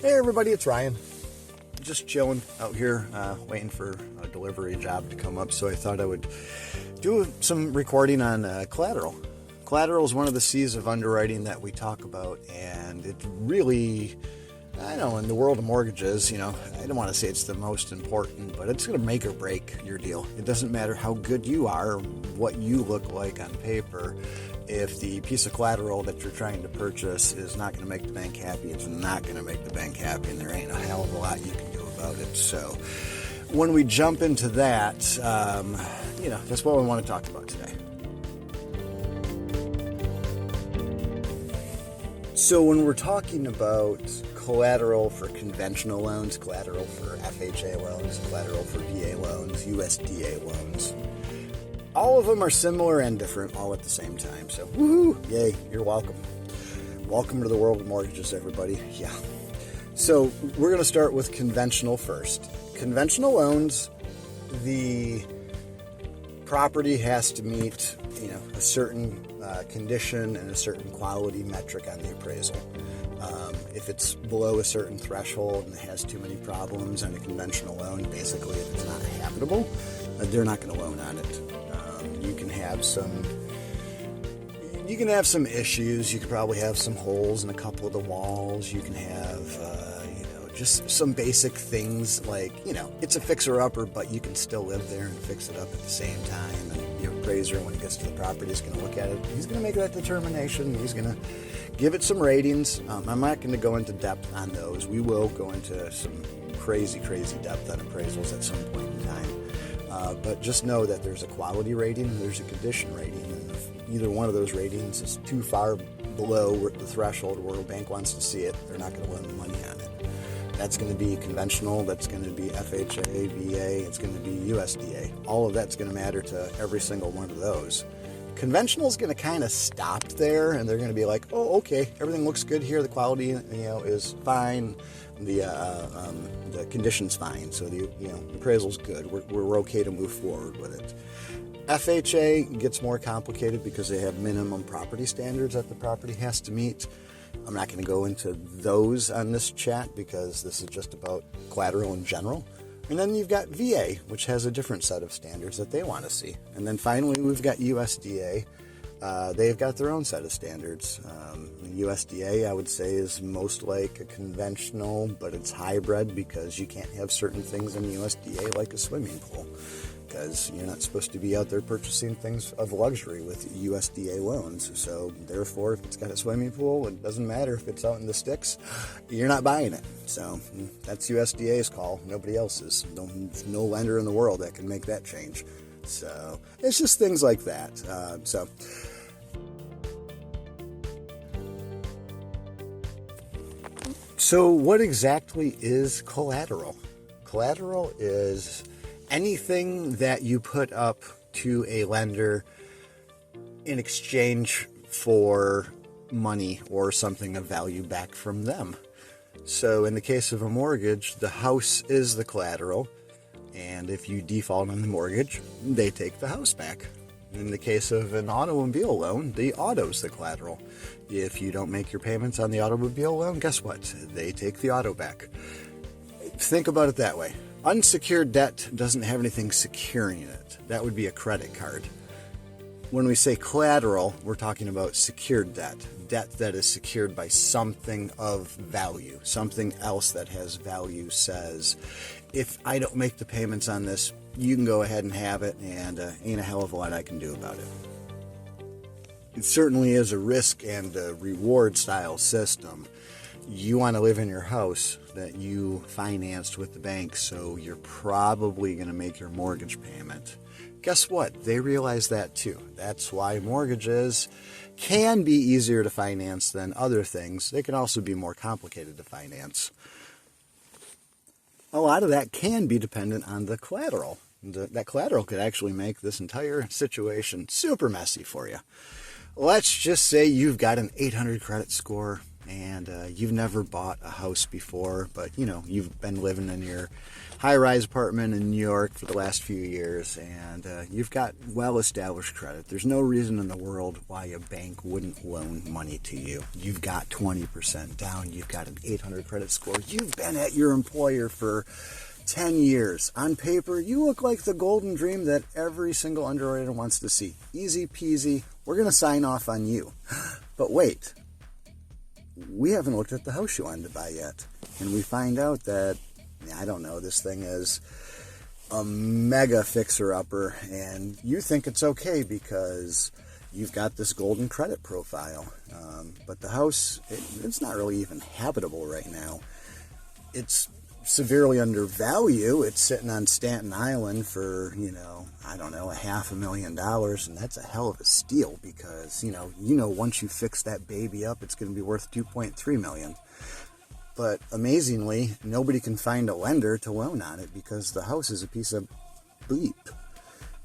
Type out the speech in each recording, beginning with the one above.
Hey everybody, it's Ryan. Just chilling out here, waiting for a delivery job to come up, so I thought I would do some recording on collateral. Collateral is one of the C's of underwriting that we talk about, and it really, I know in the world of mortgages, I don't want to say it's the most important, but it's going to make or break your deal. It doesn't matter how good you are, what you look like on paper. If the piece of collateral that you're trying to purchase is not going to make the bank happy, it's not going to make the bank happy, and there ain't a hell of a lot you can do about it. So when we jump into that, that's what we want to talk about today. So when we're talking about collateral for conventional loans, collateral for FHA loans, collateral for VA loans, USDA loans, all of them are similar and different all at the same time. So, woohoo! Yay, you're welcome. Welcome to the world of mortgages, everybody. Yeah. So, we're going to start with conventional first. Conventional loans, the property has to meet, a certain condition and a certain quality metric on the appraisal. If it's below a certain threshold and it has too many problems on a conventional loan, basically if it's not habitable, they're not going to loan on it. You can have some issues. You could probably have some holes in a couple of the walls. You can have, just some basic things like, it's a fixer-upper, but you can still live there and fix it up at the same time. And your appraiser, when he gets to the property, is going to look at it. He's going to make that determination. He's going to give it some ratings. I'm not going to go into depth on those. We will go into some crazy depth on appraisals at some point in time. But just know that there's a quality rating and there's a condition rating. And if either one of those ratings is too far below the threshold where a bank wants to see it, they're not going to lend the money on it. That's going to be conventional, that's going to be FHA, VA, it's going to be USDA. All of that's going to matter to every single one of those. Conventional is going to kind of stop there, and they're going to be like, oh, okay, everything looks good here, the quality is fine, the condition's fine, so the appraisal's good, we're okay to move forward with it. FHA gets more complicated because they have minimum property standards that the property has to meet. I'm not going to go into those on this chat because this is just about collateral in general. And then you've got VA, which has a different set of standards that they want to see. And then finally, we've got USDA. They've got their own set of standards. USDA, I would say, is most like a conventional, but it's hybrid because you can't have certain things in USDA like a swimming pool, because you're not supposed to be out there purchasing things of luxury with USDA loans. So therefore, if it's got a swimming pool, it doesn't matter if it's out in the sticks, you're not buying it. So that's USDA's call, nobody else's. There's no lender in the world that can make that change. So it's just things like that. So what exactly is collateral? Collateral is anything that you put up to a lender in exchange for money or something of value back from them. So in the case of a mortgage, the house is the collateral, and if you default on the mortgage, they take the house back. In the case of an automobile loan, the auto's the collateral. If you don't make your payments on the automobile loan, guess what? They take the auto back. Think about it that way. Unsecured debt doesn't have anything securing it. That would be a credit card. When we say collateral, we're talking about secured debt. Debt that is secured by something of value. Something else that has value says, if I don't make the payments on this, you can go ahead and have it, and ain't a hell of a lot I can do about it. It certainly is a risk and a reward style system. You want to live in your house that you financed with the bank, so you're probably going to make your mortgage payment. Guess what? They realize that too. That's why mortgages can be easier to finance than other things. They can also be more complicated to finance. A lot of that can be dependent on the collateral. That collateral could actually make this entire situation super messy for you. Let's just say you've got an 800 credit score, and you've never bought a house before, but you've been living in your high-rise apartment in New York for the last few years, and you've got well-established credit. There's no reason in the world why a bank wouldn't loan money to you. You've got 20% down. You've got an 800 credit score. You've been at your employer for 10 years. On paper, you look like the golden dream that every single underwriter wants to see. Easy peasy. We're going to sign off on you. But wait, we haven't looked at the house you wanted to buy yet. And we find out that, I don't know, this thing is a mega fixer-upper, and you think it's okay because you've got this golden credit profile. But the house, it's not really even habitable right now. It's severely undervalued. It's sitting on Staten Island for, I don't know, $500,000, and that's a hell of a steal because, once you fix that baby up, it's going to be worth $2.3 million. But amazingly, nobody can find a lender to loan on it because the house is a piece of bleep,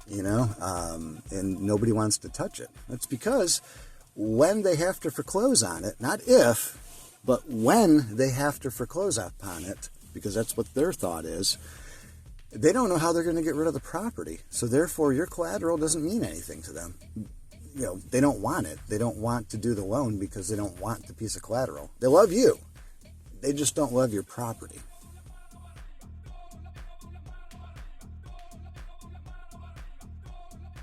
and nobody wants to touch it. That's because when they have to foreclose on it, not if, but when they have to foreclose upon it, because that's what their thought is, they don't know how they're going to get rid of the property. So therefore, your collateral doesn't mean anything to them. They don't want it. They don't want to do the loan because they don't want the piece of collateral. They love you. They just don't love your property.